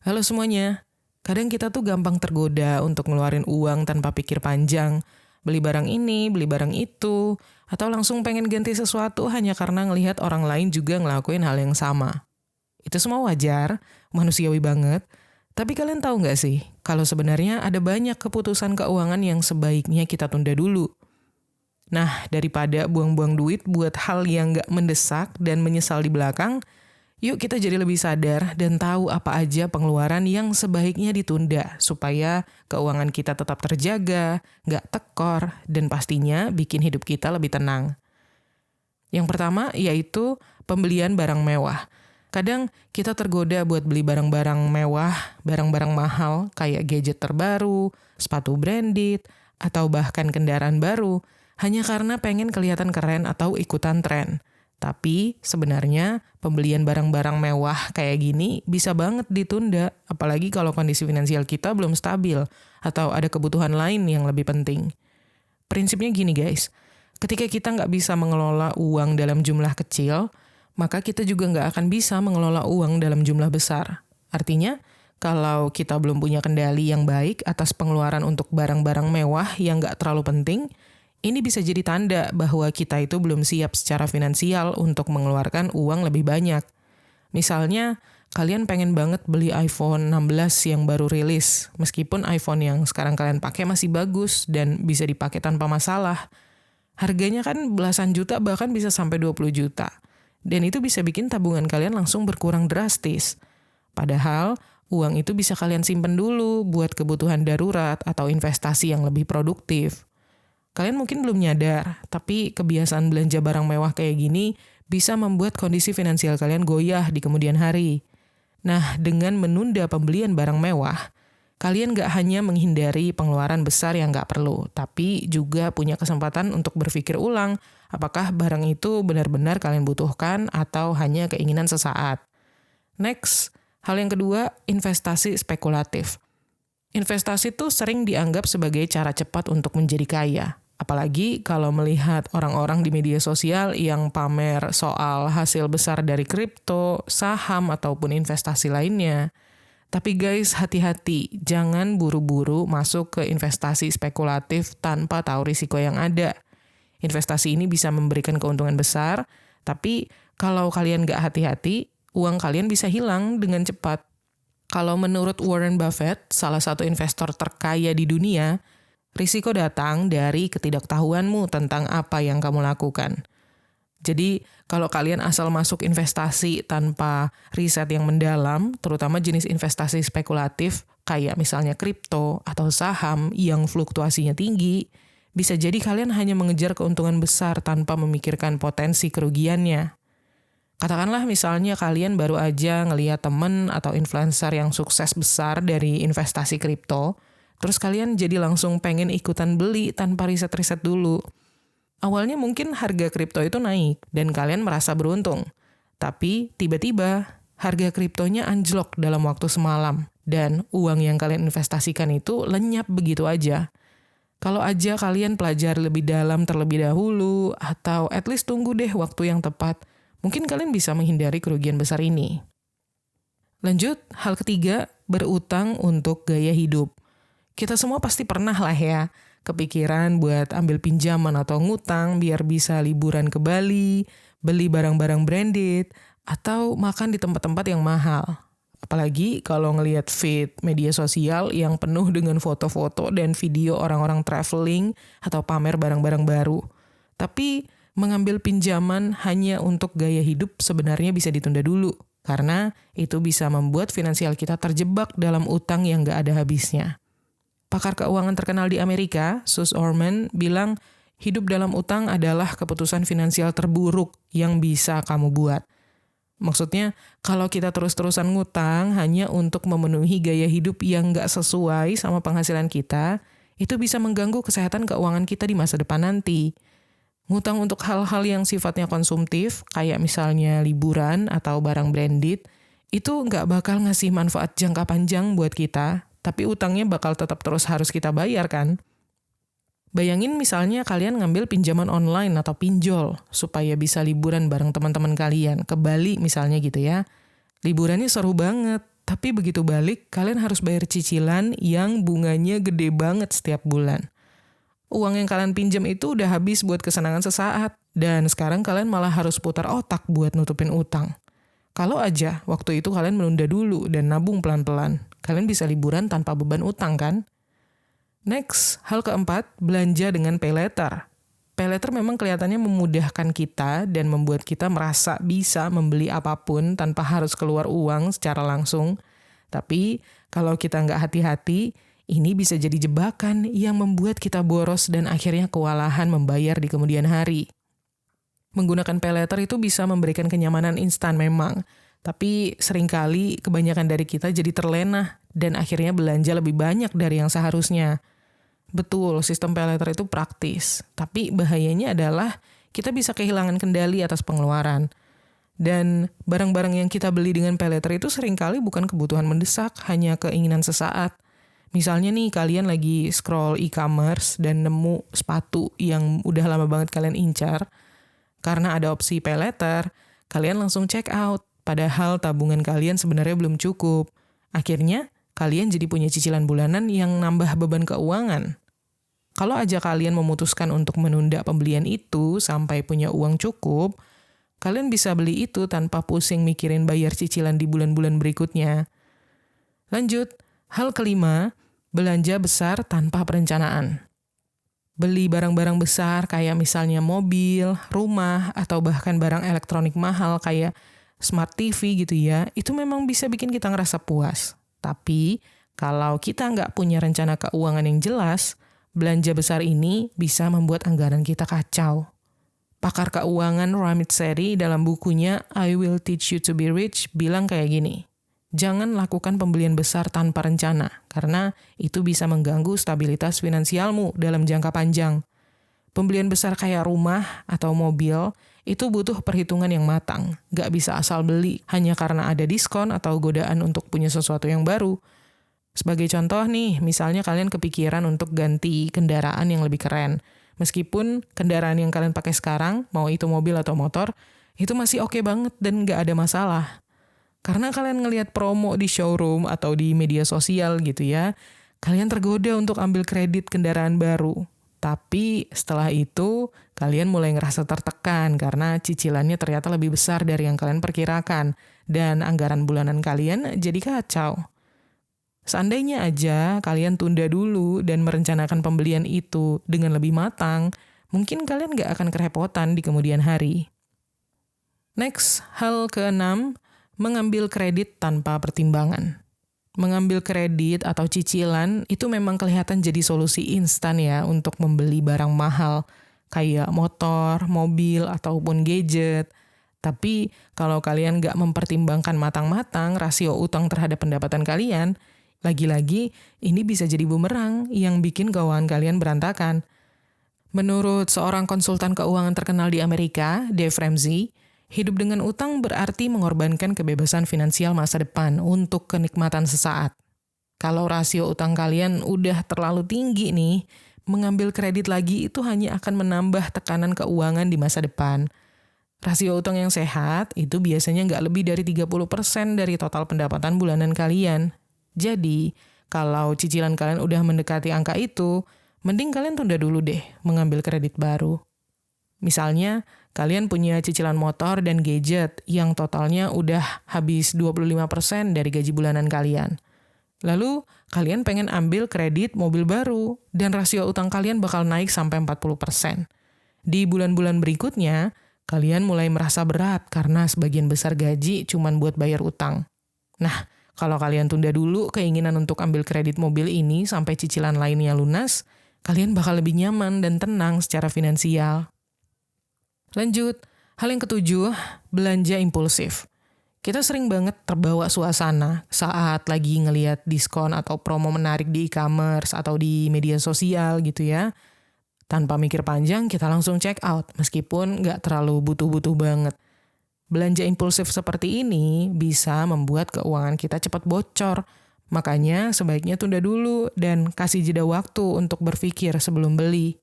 Halo semuanya. Kadang kita tuh gampang tergoda untuk ngeluarin uang tanpa pikir panjang. Beli barang ini, beli barang itu, atau langsung pengen ganti sesuatu hanya karena ngelihat orang lain juga ngelakuin hal yang sama. Itu semua wajar, manusiawi banget. Tapi kalian tahu nggak sih, kalau sebenarnya ada banyak keputusan keuangan yang sebaiknya kita tunda dulu. Nah, daripada buang-buang duit buat hal yang nggak mendesak dan menyesal di belakang, yuk kita jadi lebih sadar dan tahu apa aja pengeluaran yang sebaiknya ditunda supaya keuangan kita tetap terjaga, nggak tekor, dan pastinya bikin hidup kita lebih tenang. Yang pertama yaitu pembelian barang mewah. Kadang kita tergoda buat beli barang-barang mewah, barang-barang mahal kayak gadget terbaru, sepatu branded, atau bahkan kendaraan baru hanya karena pengen kelihatan keren atau ikutan tren. Tapi sebenarnya pembelian barang-barang mewah kayak gini bisa banget ditunda, apalagi kalau kondisi finansial kita belum stabil atau ada kebutuhan lain yang lebih penting. Prinsipnya gini guys, ketika kita nggak bisa mengelola uang dalam jumlah kecil, maka kita juga nggak akan bisa mengelola uang dalam jumlah besar. Artinya, kalau kita belum punya kendali yang baik atas pengeluaran untuk barang-barang mewah yang nggak terlalu penting, ini bisa jadi tanda bahwa kita itu belum siap secara finansial untuk mengeluarkan uang lebih banyak. Misalnya, kalian pengen banget beli iPhone 16 yang baru rilis, meskipun iPhone yang sekarang kalian pakai masih bagus dan bisa dipakai tanpa masalah. Harganya kan belasan juta bahkan bisa sampai 20 juta. Dan itu bisa bikin tabungan kalian langsung berkurang drastis. Padahal, uang itu bisa kalian simpen dulu buat kebutuhan darurat atau investasi yang lebih produktif. Kalian mungkin belum nyadar, tapi kebiasaan belanja barang mewah kayak gini bisa membuat kondisi finansial kalian goyah di kemudian hari. Nah, dengan menunda pembelian barang mewah, kalian gak hanya menghindari pengeluaran besar yang gak perlu, tapi juga punya kesempatan untuk berpikir ulang apakah barang itu benar-benar kalian butuhkan atau hanya keinginan sesaat. Next, hal yang kedua, investasi spekulatif. Investasi tuh sering dianggap sebagai cara cepat untuk menjadi kaya. Apalagi kalau melihat orang-orang di media sosial yang pamer soal hasil besar dari kripto, saham, ataupun investasi lainnya. Tapi guys, hati-hati, jangan buru-buru masuk ke investasi spekulatif tanpa tahu risiko yang ada. Investasi ini bisa memberikan keuntungan besar, tapi kalau kalian nggak hati-hati, uang kalian bisa hilang dengan cepat. Kalau menurut Warren Buffett, salah satu investor terkaya di dunia, risiko datang dari ketidaktahuanmu tentang apa yang kamu lakukan. Jadi, kalau kalian asal masuk investasi tanpa riset yang mendalam, terutama jenis investasi spekulatif, kayak misalnya kripto atau saham yang fluktuasinya tinggi, bisa jadi kalian hanya mengejar keuntungan besar tanpa memikirkan potensi kerugiannya. Katakanlah misalnya kalian baru aja ngeliat temen atau influencer yang sukses besar dari investasi kripto, terus kalian jadi langsung pengen ikutan beli tanpa riset-riset dulu. Awalnya mungkin harga kripto itu naik dan kalian merasa beruntung. Tapi tiba-tiba harga kriptonya anjlok dalam waktu semalam dan uang yang kalian investasikan itu lenyap begitu aja. Kalau aja kalian pelajari lebih dalam terlebih dahulu atau at least tunggu deh waktu yang tepat, mungkin kalian bisa menghindari kerugian besar ini. Lanjut, hal ketiga, berutang untuk gaya hidup. Kita semua pasti pernah lah ya, kepikiran buat ambil pinjaman atau ngutang biar bisa liburan ke Bali, beli barang-barang branded, atau makan di tempat-tempat yang mahal. Apalagi kalau ngelihat feed media sosial yang penuh dengan foto-foto dan video orang-orang traveling atau pamer barang-barang baru. Tapi mengambil pinjaman hanya untuk gaya hidup sebenarnya bisa ditunda dulu, karena itu bisa membuat finansial kita terjebak dalam utang yang gak ada habisnya. Pakar keuangan terkenal di Amerika, Sus Orman, bilang hidup dalam utang adalah keputusan finansial terburuk yang bisa kamu buat. Maksudnya, kalau kita terus-terusan ngutang hanya untuk memenuhi gaya hidup yang nggak sesuai sama penghasilan kita, itu bisa mengganggu kesehatan keuangan kita di masa depan nanti. Ngutang untuk hal-hal yang sifatnya konsumtif, kayak misalnya liburan atau barang branded, itu nggak bakal ngasih manfaat jangka panjang buat kita, tapi utangnya bakal tetap terus harus kita bayar kan? Bayangin misalnya kalian ngambil pinjaman online atau pinjol supaya bisa liburan bareng teman-teman kalian, ke Bali misalnya gitu ya. Liburannya seru banget, Tapi begitu balik, kalian harus bayar cicilan yang bunganya gede banget setiap bulan. Uang yang kalian pinjam itu udah habis buat kesenangan sesaat, dan sekarang kalian malah harus putar otak buat nutupin utang. Kalau aja waktu itu kalian menunda dulu dan nabung pelan-pelan, kalian bisa liburan tanpa beban utang kan? Next, hal keempat, belanja dengan pay later. Pay later memang kelihatannya memudahkan kita dan membuat kita merasa bisa membeli apapun tanpa harus keluar uang secara langsung. Tapi kalau kita nggak hati-hati, ini bisa jadi jebakan yang membuat kita boros dan akhirnya kewalahan membayar di kemudian hari. Menggunakan pay later itu bisa memberikan kenyamanan instan memang, tapi seringkali kebanyakan dari kita jadi terlena dan akhirnya belanja lebih banyak dari yang seharusnya. Betul, sistem pay later itu praktis, tapi bahayanya adalah kita bisa kehilangan kendali atas pengeluaran. Dan barang-barang yang kita beli dengan pay later itu seringkali bukan kebutuhan mendesak, hanya keinginan sesaat. Misalnya nih, kalian lagi scroll e-commerce dan nemu sepatu yang udah lama banget kalian incar. Karena ada opsi pay later, kalian langsung check out, padahal tabungan kalian sebenarnya belum cukup. Akhirnya, kalian jadi punya cicilan bulanan yang nambah beban keuangan. Kalau aja kalian memutuskan untuk menunda pembelian itu sampai punya uang cukup, kalian bisa beli itu tanpa pusing mikirin bayar cicilan di bulan-bulan berikutnya. Lanjut, hal kelima, belanja besar tanpa perencanaan. Beli barang-barang besar kayak misalnya mobil, rumah, atau bahkan barang elektronik mahal kayak smart TV gitu ya, itu memang bisa bikin kita ngerasa puas. Tapi, kalau kita nggak punya rencana keuangan yang jelas, belanja besar ini bisa membuat anggaran kita kacau. Pakar keuangan Ramit Sethi dalam bukunya I Will Teach You to Be Rich bilang kayak gini, jangan lakukan pembelian besar tanpa rencana, karena itu bisa mengganggu stabilitas finansialmu dalam jangka panjang. Pembelian besar kayak rumah atau mobil, itu butuh perhitungan yang matang. Gak bisa asal beli hanya karena ada diskon atau godaan untuk punya sesuatu yang baru. Sebagai contoh nih, misalnya kalian kepikiran untuk ganti kendaraan yang lebih keren. Meskipun kendaraan yang kalian pakai sekarang, mau itu mobil atau motor, itu masih oke banget dan gak ada masalah. Karena kalian ngelihat promo di showroom atau di media sosial gitu ya, kalian tergoda untuk ambil kredit kendaraan baru. Tapi setelah itu, kalian mulai ngerasa tertekan karena cicilannya ternyata lebih besar dari yang kalian perkirakan. Dan anggaran bulanan kalian jadi kacau. Seandainya aja kalian tunda dulu dan merencanakan pembelian itu dengan lebih matang, mungkin kalian nggak akan kerepotan di kemudian hari. Next, hal keenam, mengambil kredit tanpa pertimbangan. Mengambil kredit atau cicilan itu memang kelihatan jadi solusi instan ya untuk membeli barang mahal kayak motor, mobil, ataupun gadget. Tapi kalau kalian nggak mempertimbangkan matang-matang rasio utang terhadap pendapatan kalian, lagi-lagi ini bisa jadi bumerang yang bikin keuangan kalian berantakan. Menurut seorang konsultan keuangan terkenal di Amerika, Dave Ramsey, hidup dengan utang berarti mengorbankan kebebasan finansial masa depan untuk kenikmatan sesaat. Kalau rasio utang kalian udah terlalu tinggi nih, mengambil kredit lagi itu hanya akan menambah tekanan keuangan di masa depan. Rasio utang yang sehat itu biasanya nggak lebih dari 30% dari total pendapatan bulanan kalian. Jadi, kalau cicilan kalian udah mendekati angka itu, mending kalian tunda dulu deh mengambil kredit baru. Misalnya, kalian punya cicilan motor dan gadget yang totalnya udah habis 25% dari gaji bulanan kalian. Lalu, kalian pengen ambil kredit mobil baru dan rasio utang kalian bakal naik sampai 40%. Di bulan-bulan berikutnya, kalian mulai merasa berat karena sebagian besar gaji cuman buat bayar utang. Nah, kalau kalian tunda dulu keinginan untuk ambil kredit mobil ini sampai cicilan lainnya lunas, kalian bakal lebih nyaman dan tenang secara finansial. Lanjut, hal yang ketujuh, belanja impulsif. Kita sering banget terbawa suasana saat lagi ngelihat diskon atau promo menarik di e-commerce atau di media sosial gitu ya. Tanpa mikir panjang, kita langsung check out meskipun nggak terlalu butuh-butuh banget. Belanja impulsif seperti ini bisa membuat keuangan kita cepat bocor. Makanya sebaiknya tunda dulu dan kasih jeda waktu untuk berpikir sebelum beli.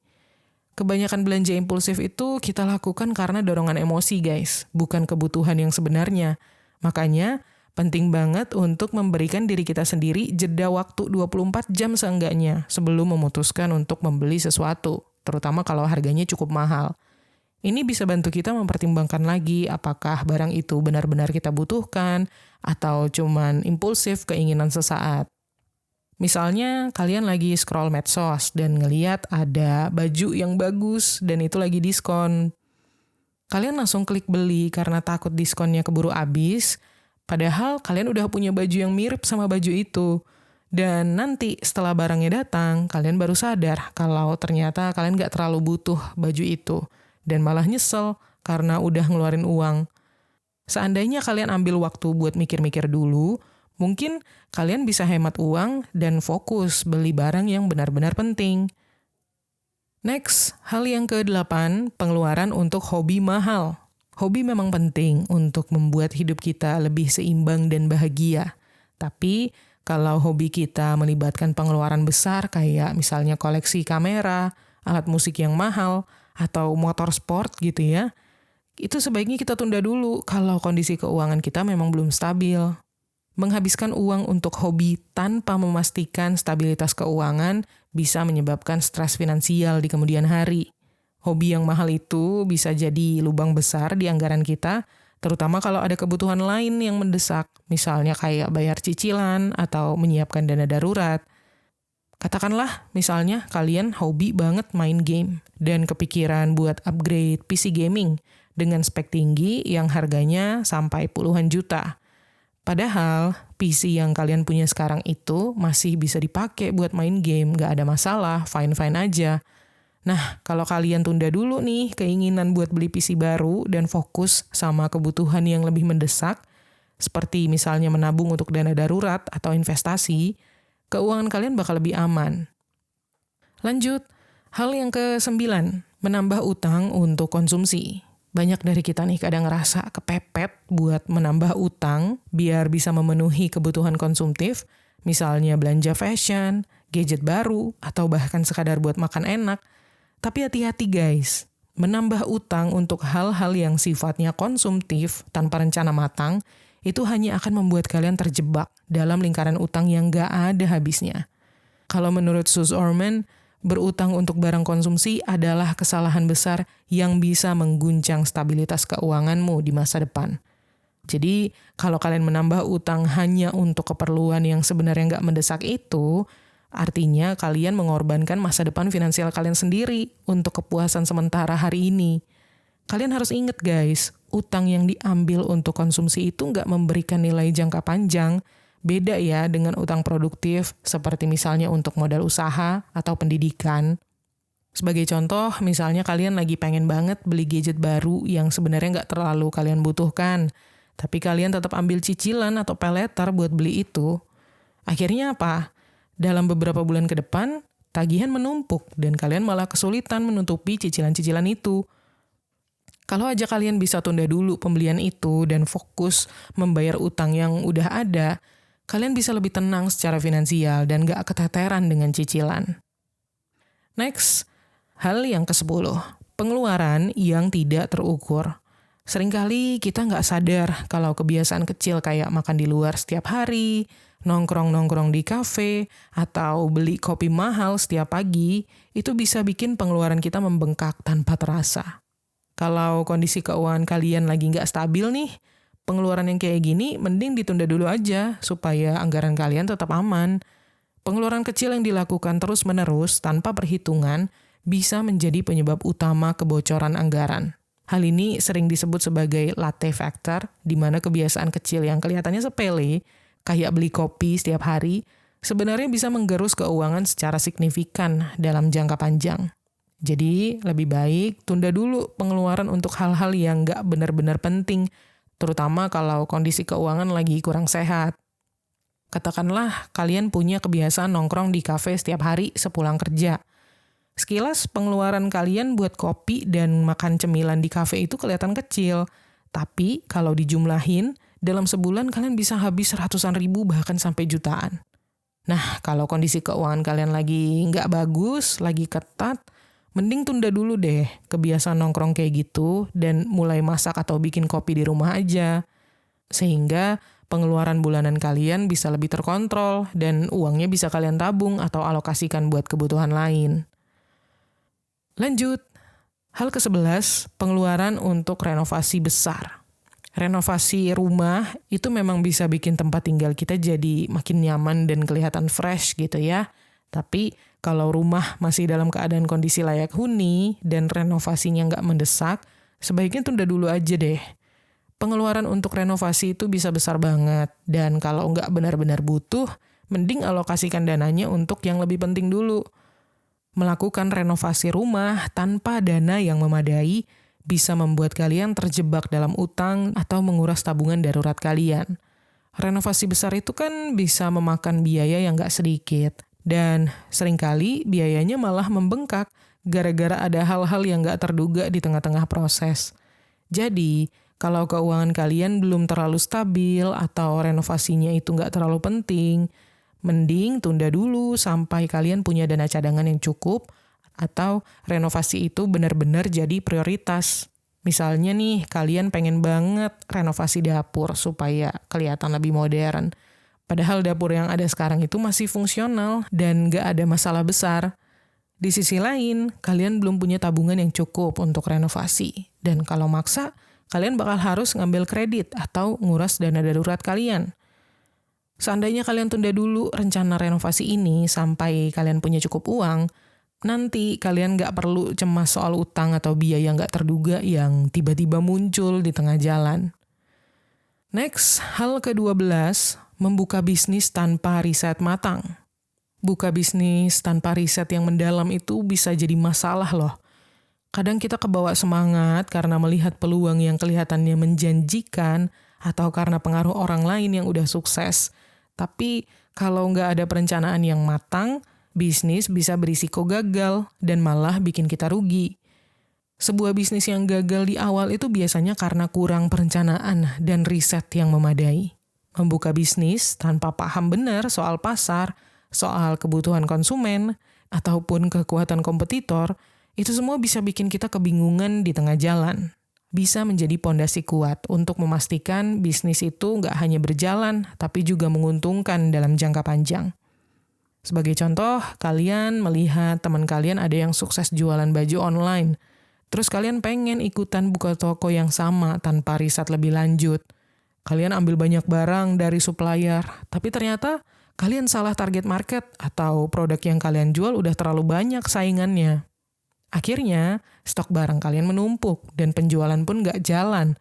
Kebanyakan belanja impulsif itu kita lakukan karena dorongan emosi guys, bukan kebutuhan yang sebenarnya. Makanya Penting banget untuk memberikan diri kita sendiri jeda waktu 24 jam seenggaknya sebelum memutuskan untuk membeli sesuatu, terutama kalau harganya cukup mahal. Ini bisa bantu kita mempertimbangkan lagi apakah barang itu benar-benar kita butuhkan atau cuman impulsif keinginan sesaat. Misalnya kalian lagi scroll medsos dan ngeliat ada baju yang bagus dan itu lagi diskon. Kalian langsung klik beli karena takut diskonnya keburu habis, padahal kalian udah punya baju yang mirip sama baju itu. Dan nanti setelah barangnya datang, kalian baru sadar kalau ternyata kalian gak terlalu butuh baju itu. Dan malah nyesel karena udah ngeluarin uang. Seandainya kalian ambil waktu buat mikir-mikir dulu, mungkin kalian bisa hemat uang dan fokus beli barang yang benar-benar penting. Next, hal yang ke-8, pengeluaran untuk hobi mahal. Hobi memang penting untuk membuat hidup kita lebih seimbang dan bahagia. Tapi, kalau hobi kita melibatkan pengeluaran besar kayak misalnya koleksi kamera, alat musik yang mahal, atau motor sport gitu ya, itu sebaiknya kita tunda dulu kalau kondisi keuangan kita memang belum stabil. Menghabiskan uang untuk hobi tanpa memastikan stabilitas keuangan bisa menyebabkan stres finansial di kemudian hari. Hobi yang mahal itu bisa jadi lubang besar di anggaran kita, terutama kalau ada kebutuhan lain yang mendesak, misalnya kayak bayar cicilan atau menyiapkan dana darurat. Katakanlah, misalnya kalian hobi banget main game dan kepikiran buat upgrade PC gaming dengan spek tinggi yang harganya sampai puluhan juta. Padahal, PC yang kalian punya sekarang itu masih bisa dipakai buat main game, gak ada masalah, fine-fine aja. Nah, kalau kalian tunda dulu nih keinginan buat beli PC baru dan fokus sama kebutuhan yang lebih mendesak, seperti misalnya menabung untuk dana darurat atau investasi, keuangan kalian bakal lebih aman. Lanjut, hal yang ke-9, menambah utang untuk konsumsi. Banyak dari kita nih kadang ngerasa kepepet buat menambah utang biar bisa memenuhi kebutuhan konsumtif, misalnya belanja fashion, gadget baru, atau bahkan sekadar buat makan enak. Tapi hati-hati guys, menambah utang untuk hal-hal yang sifatnya konsumtif tanpa rencana matang, itu hanya akan membuat kalian terjebak dalam lingkaran utang yang gak ada habisnya. Kalau menurut Suze Orman, berutang untuk barang konsumsi adalah kesalahan besar yang bisa mengguncang stabilitas keuanganmu di masa depan. Jadi, kalau kalian menambah utang hanya untuk keperluan yang sebenarnya gak mendesak itu, artinya kalian mengorbankan masa depan finansial kalian sendiri untuk kepuasan sementara hari ini. Kalian harus ingat guys, utang yang diambil untuk konsumsi itu nggak memberikan nilai jangka panjang. Beda ya dengan utang produktif, seperti misalnya untuk modal usaha atau pendidikan. Sebagai contoh, misalnya kalian lagi pengen banget beli gadget baru yang sebenarnya nggak terlalu kalian butuhkan, tapi kalian tetap ambil cicilan atau pay later buat beli itu. Akhirnya apa? Dalam beberapa bulan ke depan, tagihan menumpuk dan kalian malah kesulitan menutupi cicilan-cicilan itu. Kalau aja kalian bisa tunda dulu pembelian itu dan fokus membayar utang yang udah ada, kalian bisa lebih tenang secara finansial dan gak keteteran dengan cicilan. Next, hal yang ke-10, pengeluaran yang tidak terukur. Seringkali kita gak sadar kalau kebiasaan kecil kayak makan di luar setiap hari, nongkrong-nongkrong di kafe, atau beli kopi mahal setiap pagi, itu bisa bikin pengeluaran kita membengkak tanpa terasa. Kalau kondisi keuangan kalian lagi nggak stabil nih, pengeluaran yang kayak gini mending ditunda dulu aja supaya anggaran kalian tetap aman. Pengeluaran kecil yang dilakukan terus-menerus tanpa perhitungan bisa menjadi penyebab utama kebocoran anggaran. Hal ini sering disebut sebagai latte factor, di mana kebiasaan kecil yang kelihatannya sepele, kayak beli kopi setiap hari, sebenarnya bisa menggerus keuangan secara signifikan dalam jangka panjang. Jadi, lebih baik tunda dulu pengeluaran untuk hal-hal yang nggak benar-benar penting, terutama kalau kondisi keuangan lagi kurang sehat. Katakanlah kalian punya kebiasaan nongkrong di kafe setiap hari sepulang kerja. Sekilas pengeluaran kalian buat kopi dan makan cemilan di kafe itu kelihatan kecil, tapi kalau dijumlahin, dalam sebulan kalian bisa habis ratusan ribu bahkan sampai jutaan. Nah, kalau kondisi keuangan kalian lagi nggak bagus, lagi ketat, mending tunda dulu deh kebiasaan nongkrong kayak gitu dan mulai masak atau bikin kopi di rumah aja. Sehingga pengeluaran bulanan kalian bisa lebih terkontrol dan uangnya bisa kalian tabung atau alokasikan buat kebutuhan lain. Lanjut, hal ke-11, pengeluaran untuk renovasi besar. Renovasi rumah itu memang bisa bikin tempat tinggal kita jadi makin nyaman dan kelihatan fresh gitu ya. Tapi kalau rumah masih dalam keadaan kondisi layak huni dan renovasinya nggak mendesak, sebaiknya tunda dulu aja deh. Pengeluaran untuk renovasi itu bisa besar banget, dan kalau nggak benar-benar butuh, mending alokasikan dananya untuk yang lebih penting dulu. Melakukan renovasi rumah tanpa dana yang memadai bisa membuat kalian terjebak dalam utang atau menguras tabungan darurat kalian. Renovasi besar itu kan bisa memakan biaya yang nggak sedikit, dan seringkali biayanya malah membengkak gara-gara ada hal-hal yang nggak terduga di tengah-tengah proses. Jadi, kalau keuangan kalian belum terlalu stabil atau renovasinya itu nggak terlalu penting, mending tunda dulu sampai kalian punya dana cadangan yang cukup atau renovasi itu benar-benar jadi prioritas. Misalnya nih, kalian pengen banget renovasi dapur supaya kelihatan lebih modern. Padahal dapur yang ada sekarang itu masih fungsional dan nggak ada masalah besar. Di sisi lain, kalian belum punya tabungan yang cukup untuk renovasi. Dan kalau maksa, kalian bakal harus ngambil kredit atau nguras dana darurat kalian. Seandainya kalian tunda dulu rencana renovasi ini sampai kalian punya cukup uang, nanti kalian nggak perlu cemas soal utang atau biaya nggak terduga yang tiba-tiba muncul di tengah jalan. Next, hal ke-12, membuka bisnis tanpa riset matang. Buka bisnis tanpa riset yang mendalam itu bisa jadi masalah loh. Kadang kita kebawa semangat karena melihat peluang yang kelihatannya menjanjikan atau karena pengaruh orang lain yang udah sukses. Tapi kalau nggak ada perencanaan yang matang, bisnis bisa berisiko gagal dan malah bikin kita rugi. Sebuah bisnis yang gagal di awal itu biasanya karena kurang perencanaan dan riset yang memadai. Membuka bisnis tanpa paham benar soal pasar, soal kebutuhan konsumen, ataupun kekuatan kompetitor, itu semua bisa bikin kita kebingungan di tengah jalan. Bisa menjadi pondasi kuat untuk memastikan bisnis itu nggak hanya berjalan, tapi juga menguntungkan dalam jangka panjang. Sebagai contoh, kalian melihat teman kalian ada yang sukses jualan baju online, terus kalian pengen ikutan buka toko yang sama tanpa riset lebih lanjut. Kalian ambil banyak barang dari supplier, tapi ternyata kalian salah target market atau produk yang kalian jual udah terlalu banyak saingannya. Akhirnya, stok barang kalian menumpuk dan penjualan pun nggak jalan.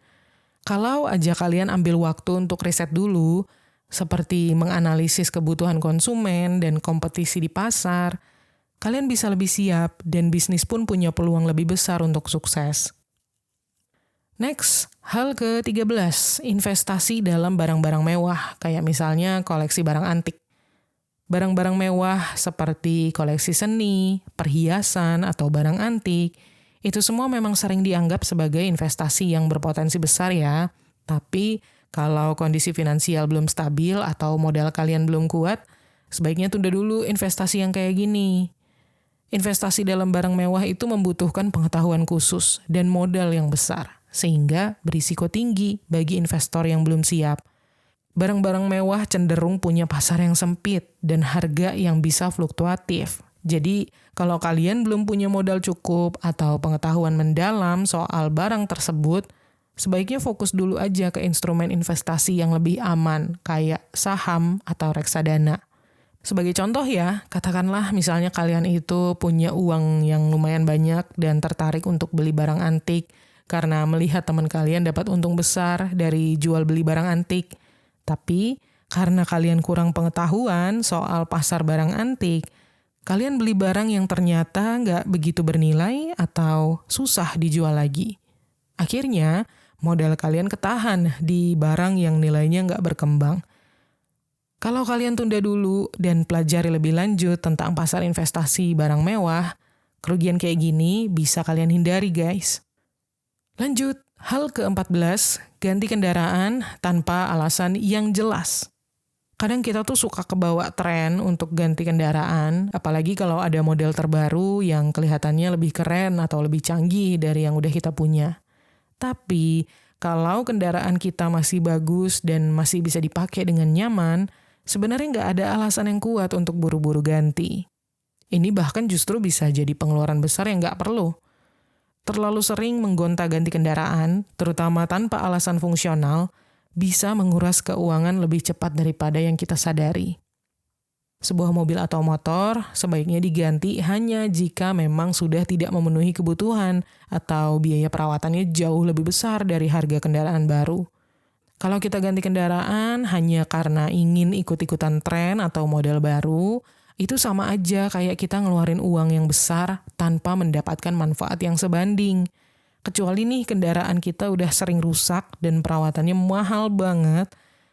Kalau aja kalian ambil waktu untuk riset dulu, seperti menganalisis kebutuhan konsumen dan kompetisi di pasar, kalian bisa lebih siap dan bisnis pun punya peluang lebih besar untuk sukses. Next, hal ke-13, investasi dalam barang-barang mewah, kayak misalnya koleksi barang antik. Barang-barang mewah seperti koleksi seni, perhiasan, atau barang antik, itu semua memang sering dianggap sebagai investasi yang berpotensi besar ya. Tapi kalau kondisi finansial belum stabil atau modal kalian belum kuat, sebaiknya tunda dulu investasi yang kayak gini. Investasi dalam barang mewah itu membutuhkan pengetahuan khusus dan modal yang besar, sehingga berisiko tinggi bagi investor yang belum siap. Barang-barang mewah cenderung punya pasar yang sempit dan harga yang bisa fluktuatif. Jadi, kalau kalian belum punya modal cukup atau pengetahuan mendalam soal barang tersebut, sebaiknya fokus dulu aja ke instrumen investasi yang lebih aman, kayak saham atau reksadana. Sebagai contoh ya, katakanlah misalnya kalian itu punya uang yang lumayan banyak dan tertarik untuk beli barang antik karena melihat teman kalian dapat untung besar dari jual beli barang antik. Tapi, karena kalian kurang pengetahuan soal pasar barang antik, kalian beli barang yang ternyata nggak begitu bernilai atau susah dijual lagi. Akhirnya, modal kalian ketahan di barang yang nilainya nggak berkembang. Kalau kalian tunda dulu dan pelajari lebih lanjut tentang pasar investasi barang mewah, kerugian kayak gini bisa kalian hindari, guys. Lanjut, hal ke-14, ganti kendaraan tanpa alasan yang jelas. Kadang kita tuh suka kebawa tren untuk ganti kendaraan, apalagi kalau ada model terbaru yang kelihatannya lebih keren atau lebih canggih dari yang udah kita punya. Tapi, Kalau kendaraan kita masih bagus dan masih bisa dipakai dengan nyaman, sebenarnya nggak ada alasan yang kuat untuk buru-buru ganti. Ini bahkan justru bisa jadi pengeluaran besar yang nggak perlu. Terlalu sering menggonta-ganti kendaraan, terutama tanpa alasan fungsional, bisa menguras keuangan lebih cepat daripada yang kita sadari. Sebuah mobil atau motor sebaiknya diganti hanya jika memang sudah tidak memenuhi kebutuhan atau biaya perawatannya jauh lebih besar dari harga kendaraan baru. Kalau kita ganti kendaraan hanya karena ingin ikut-ikutan tren atau model baru, itu sama aja kayak kita ngeluarin uang yang besar tanpa mendapatkan manfaat yang sebanding. Kecuali nih kendaraan kita udah sering rusak dan perawatannya mahal banget,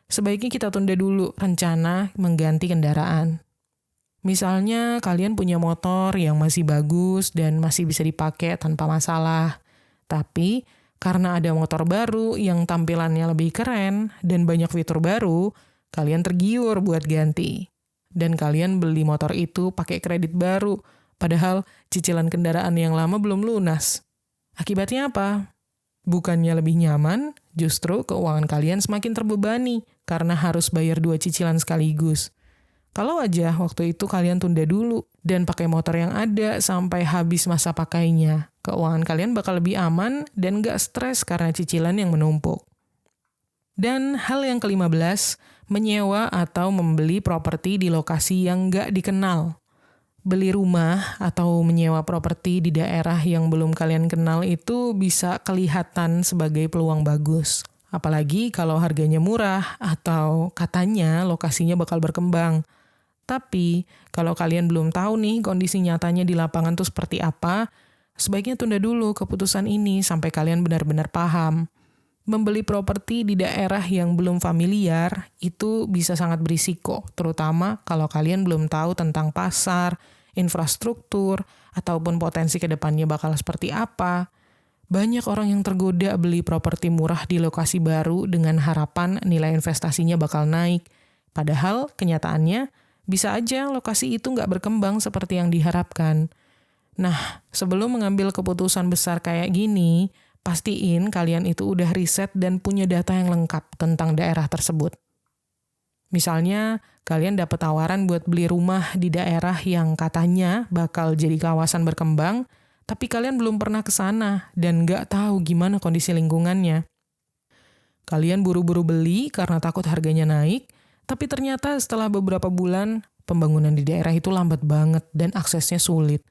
sebaiknya kita tunda dulu rencana mengganti kendaraan. Misalnya kalian punya motor yang masih bagus dan masih bisa dipakai tanpa masalah. Tapi karena ada motor baru yang tampilannya lebih keren dan banyak fitur baru, kalian tergiur buat ganti. Dan kalian beli motor itu pakai kredit baru, padahal cicilan kendaraan yang lama belum lunas. Akibatnya apa? Bukannya lebih nyaman, justru keuangan kalian semakin terbebani karena harus bayar 2 cicilan sekaligus. Kalau aja waktu itu kalian tunda dulu dan pakai motor yang ada sampai habis masa pakainya, keuangan kalian bakal lebih aman dan gak stres karena cicilan yang menumpuk. Dan hal yang ke-15, menyewa atau membeli properti di lokasi yang gak dikenal. Beli rumah atau menyewa properti di daerah yang belum kalian kenal itu bisa kelihatan sebagai peluang bagus. Apalagi kalau harganya murah atau katanya lokasinya bakal berkembang. Tapi kalau kalian belum tahu nih kondisi nyatanya di lapangan tuh seperti apa, sebaiknya tunda dulu keputusan ini sampai kalian benar-benar paham. Membeli properti di daerah yang belum familiar itu bisa sangat berisiko, terutama kalau kalian belum tahu tentang pasar, infrastruktur, ataupun potensi ke depannya bakal seperti apa. Banyak orang yang tergoda beli properti murah di lokasi baru dengan harapan nilai investasinya bakal naik. Padahal kenyataannya bisa aja lokasi itu nggak berkembang seperti yang diharapkan. Nah, sebelum mengambil keputusan besar kayak gini, pastiin kalian itu udah riset dan punya data yang lengkap tentang daerah tersebut. Misalnya, kalian dapat tawaran buat beli rumah di daerah yang katanya bakal jadi kawasan berkembang, tapi kalian belum pernah ke sana dan nggak tahu gimana kondisi lingkungannya. Kalian buru-buru beli karena takut harganya naik, tapi ternyata setelah beberapa bulan, pembangunan di daerah itu lambat banget dan aksesnya sulit.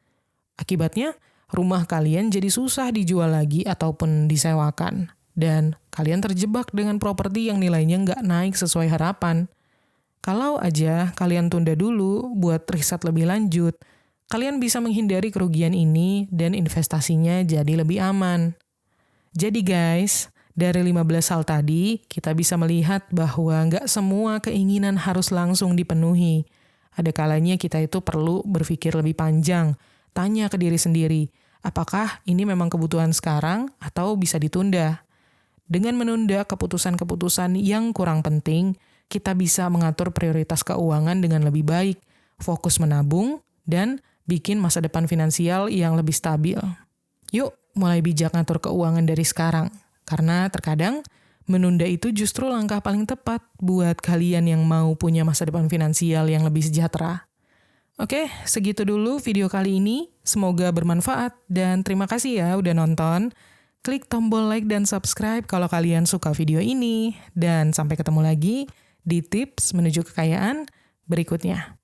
Akibatnya, rumah kalian jadi susah dijual lagi ataupun disewakan. Dan kalian terjebak dengan properti yang nilainya nggak naik sesuai harapan. Kalau aja kalian tunda dulu buat riset lebih lanjut, kalian bisa menghindari kerugian ini dan investasinya jadi lebih aman. Jadi guys, dari 15 hal tadi, kita bisa melihat bahwa nggak semua keinginan harus langsung dipenuhi. Ada kalanya kita itu perlu berpikir lebih panjang, tanya ke diri sendiri, apakah ini memang kebutuhan sekarang atau bisa ditunda? Dengan menunda keputusan-keputusan yang kurang penting, kita bisa mengatur prioritas keuangan dengan lebih baik, fokus menabung, dan bikin masa depan finansial yang lebih stabil. Yuk, mulai bijak ngatur keuangan dari sekarang. Karena terkadang, menunda itu justru langkah paling tepat buat kalian yang mau punya masa depan finansial yang lebih sejahtera. Oke, segitu dulu video kali ini. Semoga bermanfaat dan terima kasih ya udah nonton. Klik tombol like dan subscribe kalau kalian suka video ini. Dan sampai ketemu lagi di tips menuju kekayaan berikutnya.